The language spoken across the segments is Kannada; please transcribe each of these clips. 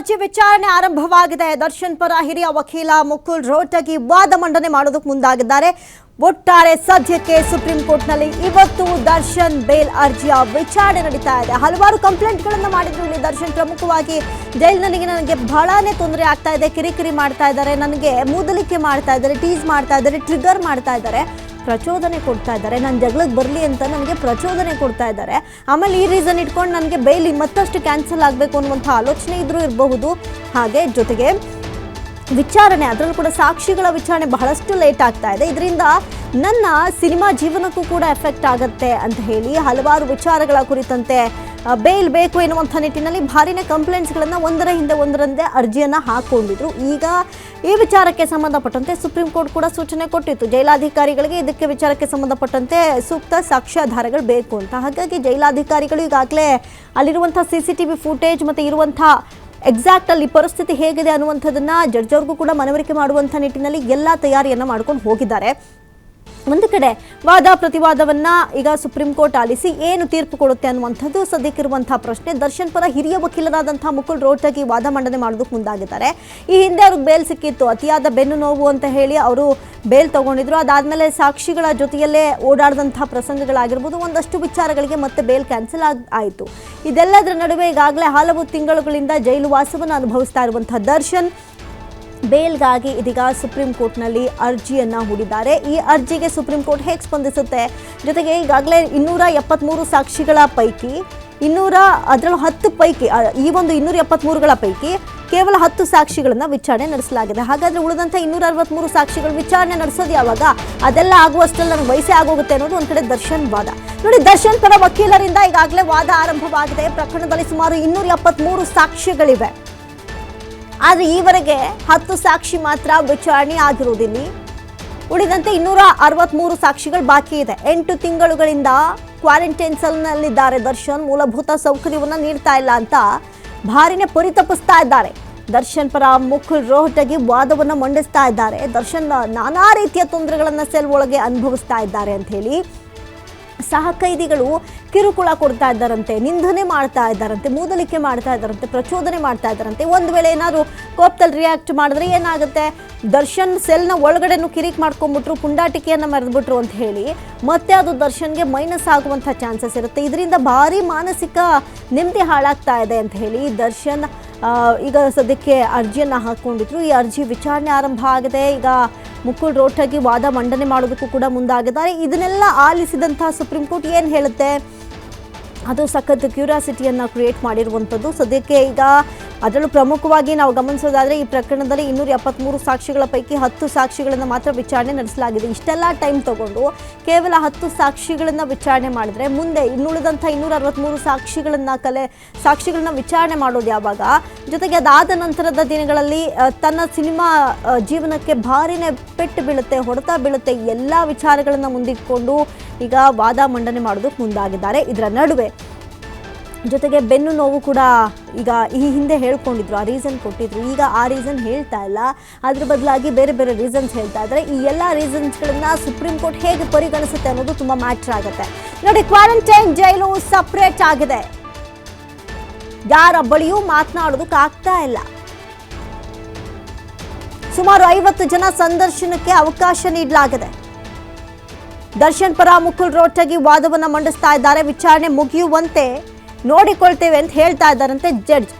ಅರ್ಜಿ ವಿಚಾರಣೆ ಆರಂಭವಾಗಿದೆ. ದರ್ಶನ್ ಪರ ಹಿರಿಯ ವಕೀಲ ಮುಕುಲ್ ರೋಹಟಗಿ ವಾದ ಮಂಡನೆ ಮಾಡೋದಕ್ಕೆ ಮುಂದಾಗಿದ್ದಾರೆ. ಒಟ್ಟಾರೆ ಸದ್ಯಕ್ಕೆ ಸುಪ್ರೀಂ ಕೋರ್ಟ್ನಲ್ಲಿ ಇವತ್ತು ದರ್ಶನ್ ಬೇಲ್ ಅರ್ಜಿಯ ವಿಚಾರಣೆ ನಡೀತಾ ಇದೆ. ಹಲವಾರು ಕಂಪ್ಲೇಂಟ್ಗಳನ್ನು ಮಾಡಿದ್ರು. ಇಲ್ಲಿ ದರ್ಶನ್ ಪ್ರಮುಖವಾಗಿ ಜೈಲಿನಲ್ಲಿ ನನಗೆ ಬಹಳನೇ ತೊಂದರೆ ಆಗ್ತಾ ಇದೆ, ಕಿರಿಕಿರಿ ಮಾಡ್ತಾ ಇದ್ದಾರೆ, ನನಗೆ ಮೂದಲಿಕೆ ಮಾಡ್ತಾ ಇದ್ದಾರೆ, ಟೀಸ್ ಮಾಡ್ತಾ ಇದ್ದಾರೆ, ಟ್ರಿಗರ್ ಮಾಡ್ತಾ ಇದ್ದಾರೆ, ಪ್ರಚೋದನೆ ಕೊಡ್ತಾ ಇದ್ದಾರೆ, ನಾನು ಜಗಳಕ್ಕೆ ಬರಲಿ ಅಂತ ನನಗೆ ಪ್ರಚೋದನೆ ಕೊಡ್ತಾ ಇದ್ದಾರೆ. ಆಮೇಲೆ ಈ ರೀಸನ್ ಇಟ್ಕೊಂಡು ನನಗೆ ಬೇಲ್ ಮತ್ತಷ್ಟು ಕ್ಯಾನ್ಸಲ್ ಆಗಬೇಕು ಅನ್ನುವಂಥ ಆಲೋಚನೆ ಇದ್ರೂ ಇರಬಹುದು. ಹಾಗೆ ಜೊತೆಗೆ ವಿಚಾರಣೆ, ಅದರಲ್ಲೂ ಕೂಡ ಸಾಕ್ಷಿಗಳ ವಿಚಾರಣೆ ಬಹಳಷ್ಟು ಲೇಟ್ ಆಗ್ತಾ ಇದೆ. ಇದರಿಂದ ನನ್ನ ಸಿನಿಮಾ ಜೀವನಕ್ಕೂ ಕೂಡ ಎಫೆಕ್ಟ್ ಆಗುತ್ತೆ ಅಂತ ಹೇಳಿ ಹಲವಾರು ವಿಚಾರಗಳ ಕುರಿತಂತೆ ಬೇಲ್ ಬೇಕು ಎನ್ನುವಂಥ ನಿಟ್ಟಿನಲ್ಲಿ ಭಾರಿನೇ ಕಂಪ್ಲೇಂಟ್ಸ್ಗಳನ್ನು ಒಂದರ ಹಿಂದೆ ಒಂದರಂತೆ ಅರ್ಜಿಯನ್ನು ಹಾಕ್ಕೊಂಡಿದ್ರು. ಈಗ ಈ ವಿಚಾರಕ್ಕೆ ಸಂಬಂಧಪಟ್ಟಂತೆ ಸುಪ್ರೀಂ ಕೋರ್ಟ್ ಕೂಡ ಸೂಚನೆ ಕೊಟ್ಟಿತ್ತು ಜೈಲಾಧಿಕಾರಿಗಳಿಗೆ ಇದಕ್ಕೆ ವಿಚಾರಕ್ಕೆ ಸಂಬಂಧಪಟ್ಟಂತೆ ಸೂಕ್ತ ಸಾಕ್ಷ್ಯಾಧಾರಗಳು ಬೇಕು ಅಂತ. ಹಾಗಾಗಿ ಜೈಲಾಧಿಕಾರಿಗಳು ಈಗಾಗಲೇ ಅಲ್ಲಿರುವಂಥ CCTV ಫುಟೇಜ್ ಮತ್ತು ಇರುವಂಥ ಎಕ್ಸಾಕ್ಟ್ ಅಲ್ಲಿ ಪರಿಸ್ಥಿತಿ ಹೇಗಿದೆ ಅನ್ನುವಂಥದ್ದನ್ನು ಜಡ್ಜ್ ಅವ್ರಿಗೂ ಕೂಡ ಮನವರಿಕೆ ಮಾಡುವಂಥ ನಿಟ್ಟಿನಲ್ಲಿ ಎಲ್ಲ ತಯಾರಿಯನ್ನು ಮಾಡ್ಕೊಂಡು ಹೋಗಿದ್ದಾರೆ. ಒಂದು ಕಡೆ ವಾದ ಪ್ರತಿವಾದವನ್ನ ಈಗ ಸುಪ್ರೀಂ ಕೋರ್ಟ್ ಆಲಿಸಿ ಏನು ತೀರ್ಪು ಕೊಡುತ್ತೆ ಅನ್ನುವಂಥದ್ದು ಸದ್ಯಕ್ಕಿರುವಂತಹ ಪ್ರಶ್ನೆ. ದರ್ಶನ್ ಪರ ಹಿರಿಯ ವಕೀಲರಾದಂತಹ ಮುಕುಲ್ ರೋಹಟಗಿ ವಾದ ಮಂಡನೆ ಮಾಡೋದಕ್ಕೆ ಮುಂದಾಗಿದ್ದಾರೆ. ಈ ಹಿಂದೆ ಅವ್ರಿಗೆ ಬೇಲ್ ಸಿಕ್ಕಿತ್ತು, ಅತಿಯಾದ ಬೆನ್ನು ನೋವು ಅಂತ ಹೇಳಿ ಅವರು ಬೇಲ್ ತಗೊಂಡಿದ್ರು. ಅದಾದ್ಮೇಲೆ ಸಾಕ್ಷಿಗಳ ಜೊತೆಯಲ್ಲೇ ಓಡಾಡಿದಂತಹ ಪ್ರಸಂಗಗಳಾಗಿರ್ಬೋದು, ಒಂದಷ್ಟು ವಿಚಾರಗಳಿಗೆ ಮತ್ತೆ ಬೇಲ್ ಕ್ಯಾನ್ಸಲ್ ಆಯಿತು. ಇದೆಲ್ಲದರ ನಡುವೆ ಈಗಾಗಲೇ ಹಲವು ತಿಂಗಳುಗಳಿಂದ ಜೈಲು ವಾಸವನ್ನು ಅನುಭವಿಸ್ತಾ ಇರುವಂತಹ ದರ್ಶನ್ ಬೇಲ್ಗಾಗಿ ಇದೀಗ ಸುಪ್ರೀಂ ಕೋರ್ಟ್ನಲ್ಲಿ ಅರ್ಜಿಯನ್ನು ಹೂಡಿದ್ದಾರೆ. ಈ ಅರ್ಜಿಗೆ ಸುಪ್ರೀಂ ಕೋರ್ಟ್ ಹೇಗೆ ಸ್ಪಂದಿಸುತ್ತೆ, ಜೊತೆಗೆ ಈಗಾಗಲೇ 273 ಸಾಕ್ಷಿಗಳ ಪೈಕಿ ಅದರಲ್ಲೂ 10 ಪೈಕಿ ಈ ಒಂದು 273ಗಳ ಪೈಕಿ ಕೇವಲ 10 ಸಾಕ್ಷಿಗಳನ್ನು ವಿಚಾರಣೆ ನಡೆಸಲಾಗಿದೆ. ಹಾಗಾದರೆ ಉಳಿದಂಥ 263 ಸಾಕ್ಷಿಗಳು ವಿಚಾರಣೆ ನಡೆಸೋದು ಯಾವಾಗ? ಅದೆಲ್ಲ ಆಗುವಷ್ಟರಲ್ಲಿ ನನಗೆ ವಯಸ್ಸೇ ಆಗೋಗುತ್ತೆ ಅನ್ನೋದು ಒಂದು ಕಡೆ ದರ್ಶನ್ ವಾದ. ನೋಡಿ, ದರ್ಶನ್ ಪರ ವಕೀಲರಿಂದ ಈಗಾಗಲೇ ವಾದ ಆರಂಭವಾಗಿದೆ. ಪ್ರಕರಣದಲ್ಲಿ ಸುಮಾರು 273 ಸಾಕ್ಷಿಗಳಿವೆ. ಆದರೆ ಈವರೆಗೆ 10 ಸಾಕ್ಷಿ ಮಾತ್ರ ವಿಚಾರಣೆ ಆಗಿರುವುದಿಲ್ಲ. ಉಳಿದಂತೆ 263 ಸಾಕ್ಷಿಗಳು ಬಾಕಿ ಇದೆ. 8 ತಿಂಗಳುಗಳಿಂದ ಕ್ವಾರಂಟೈನ್ ಸೆಲ್ನಲ್ಲಿದ್ದಾರೆ ದರ್ಶನ್. ಮೂಲಭೂತ ಸೌಕರ್ಯವನ್ನು ನೀಡ್ತಾ ಇಲ್ಲ ಅಂತ ಭಾರಿನೇ ಪರಿತಪಿಸ್ತಾ ಇದ್ದಾರೆ. ದರ್ಶನ್ ಪರ ಮುಕುಲ್ ರೋಹಟಗಿ ವಾದವನ್ನು ಮಂಡಿಸ್ತಾ ಇದ್ದಾರೆ. ದರ್ಶನ್ ನಾನಾ ರೀತಿಯ ತೊಂದರೆಗಳನ್ನು ಸೆಲ್ ಒಳಗೆ ಅನುಭವಿಸ್ತಾ ಇದ್ದಾರೆ ಅಂತ ಹೇಳಿ ಸಹ ಕೈದಿಗಳು ಕಿರುಕುಳ ಕೊಡ್ತಾ ಇದ್ದಾರಂತೆ, ನಿಂದನೆ ಮಾಡ್ತಾ ಇದ್ದಾರಂತೆ, ಮೂದಲಿಕೆ ಮಾಡ್ತಾ ಇದ್ದಾರಂತೆ, ಪ್ರಚೋದನೆ ಮಾಡ್ತಾ ಇದ್ದಾರಂತೆ. ಒಂದು ವೇಳೆ ಏನಾದ್ರು ಕೋಪದಲ್ಲಿ ರಿಯಾಕ್ಟ್ ಮಾಡಿದ್ರೆ ಏನಾಗುತ್ತೆ, ದರ್ಶನ್ ಸೆಲ್ನ ಒಳಗಡೆನೂ ಕಿರಿಕ್ ಮಾಡ್ಕೊಂಡ್ಬಿಟ್ರು, ಪುಂಡಾಟಿಕೆಯನ್ನು ಮೆರೆದ್ಬಿಟ್ರು ಅಂತ ಹೇಳಿ ಮತ್ತೆ ಅದು ದರ್ಶನ್ಗೆ ಮೈನಸ್ ಆಗುವಂಥ ಚಾನ್ಸಸ್ ಇರುತ್ತೆ. ಇದರಿಂದ ಭಾರಿ ಮಾನಸಿಕ ನೆಮ್ಮದಿ ಹಾಳಾಗ್ತಾ ಇದೆ ಅಂತ ಹೇಳಿ ದರ್ಶನ್ ಈಗ ಸದ್ಯಕ್ಕೆ ಅರ್ಜಿಯನ್ನು ಹಾಕ್ಕೊಂಡಿದ್ರು. ಈ ಅರ್ಜಿ ವಿಚಾರಣೆ ಆರಂಭ ಆಗಿದೆ. ಈಗ ಮುಕುಲ್ ರೋಹಟಗಿ ವಾದ ಮಂಡನೆ ಮಾಡೋದಕ್ಕೂ ಕೂಡ ಮುಂದಾಗಿದ್ದಾರೆ. ಇದನ್ನೆಲ್ಲ ಆಲಿಸಿದಂತಹ ಸುಪ್ರೀಂ ಕೋರ್ಟ್ ಏನು ಹೇಳುತ್ತೆ, ಅದು ಸಖತ್ ಕ್ಯೂರಿಯಾಸಿಟಿಯನ್ನು ಕ್ರಿಯೇಟ್ ಮಾಡಿರುವಂಥದ್ದು. ಸದ್ಯಕ್ಕೆ ಈಗ ಅದರಲ್ಲೂ ಪ್ರಮುಖವಾಗಿ ನಾವು ಗಮನಿಸೋದಾದರೆ ಈ ಪ್ರಕರಣದಲ್ಲಿ 273 ಸಾಕ್ಷಿಗಳ ಪೈಕಿ 10 ಸಾಕ್ಷಿಗಳನ್ನು ಮಾತ್ರ ವಿಚಾರಣೆ ನಡೆಸಲಾಗಿದೆ. ಇಷ್ಟೆಲ್ಲ ಟೈಮ್ ತಗೊಂಡು ಕೇವಲ 10 ಸಾಕ್ಷಿಗಳನ್ನು ವಿಚಾರಣೆ ಮಾಡಿದ್ರೆ ಮುಂದೆ ಇನ್ನುಳಿದಂಥ 263 ಸಾಕ್ಷಿಗಳನ್ನ ವಿಚಾರಣೆ ಮಾಡೋದು ಯಾವಾಗ? ಜೊತೆಗೆ ಅದಾದ ನಂತರದ ದಿನಗಳಲ್ಲಿ ತನ್ನ ಸಿನಿಮಾ ಜೀವನಕ್ಕೆ ಭಾರಿನೇ ಪೆಟ್ಟು ಬೀಳುತ್ತೆ, ಹೊಡೆತ ಬೀಳುತ್ತೆ, ಎಲ್ಲ ವಿಚಾರಗಳನ್ನು ಮುಂದಿಟ್ಕೊಂಡು ಈಗ ವಾದ ಮಂಡನೆ ಮಾಡೋದಕ್ಕೆ ಮುಂದಾಗಿದ್ದಾರೆ. ಇದರ ನಡುವೆ ಜೊತೆಗೆ ಬೆನ್ನು ನೋವು ಕೂಡ ಈಗ ಈ ಹಿಂದೆ ಹೇಳ್ಕೊಂಡಿದ್ರು, ಆ ರೀಸನ್ ಕೊಟ್ಟಿದ್ರು. ಈಗ ಆ ರೀಸನ್ ಹೇಳ್ತಾ ಇಲ್ಲ, ಅದ್ರ ಬದಲಾಗಿ ಬೇರೆ ಬೇರೆ ರೀಸನ್ಸ್ ಹೇಳ್ತಾ ಇದ್ದಾರೆ. ಈ ಎಲ್ಲ ರೀಸನ್ಸ್ಗಳನ್ನ ಸುಪ್ರೀಂ ಕೋರ್ಟ್ ಹೇಗೆ ಪರಿಗಣಿಸುತ್ತೆ ಅನ್ನೋದು ತುಂಬ ಮ್ಯಾಟ್ರ್ ಆಗುತ್ತೆ. ನೋಡಿ, ಕ್ವಾರಂಟೈನ್ ಜೈಲು ಸಪ್ರೇಟ್ ಆಗಿದೆ. ಯಾರ ಬಳಿಯೂ ಮಾತನಾಡೋದಕ್ಕಾಗ್ತಾ ಇಲ್ಲ. ಸುಮಾರು 50 ಜನ ಸಂದರ್ಶನಕ್ಕೆ ಅವಕಾಶ ನೀಡಲಾಗಿದೆ. ದರ್ಶನ್ ಪರ ಮುಕುಲ್ ರೋಹಟಗಿ ವಾದವನ್ನು ಮಂಡಿಸ್ತಾ ಇದ್ದಾರೆ. ವಿಚಾರಣೆ ಮುಗಿಯುವಂತೆ ನೋಡಿಕೊಳ್ತೇವೆ ಅಂತ ಹೇಳ್ತಾ ಇದ್ದಾರಂತೆ ಜಡ್ಜ್.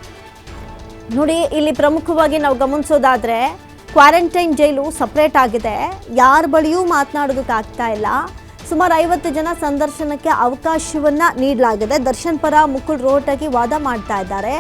ನೋಡಿ, ಇಲ್ಲಿ ಪ್ರಮುಖವಾಗಿ ನಾವು ಗಮನಿಸೋದಾದ್ರೆ ಕ್ವಾರಂಟೈನ್ ಜೈಲು ಸಪ್ರೇಟ್ ಆಗಿದೆ. ಯಾರ ಬಳಿಯೂ ಮಾತನಾಡೋದಕ್ಕಾಗ್ತಾ ಇಲ್ಲ. ಸುಮಾರು 50 ಜನ ಸಂದರ್ಶನಕ್ಕೆ ಅವಕಾಶವನ್ನ ನೀಡಲಾಗಿದೆ. ದರ್ಶನ್ ಪರ ಮುಕುಲ್ ರೋಹಟಗಿ ವಾದ ಮಾಡ್ತಾ ಇದ್ದಾರೆ.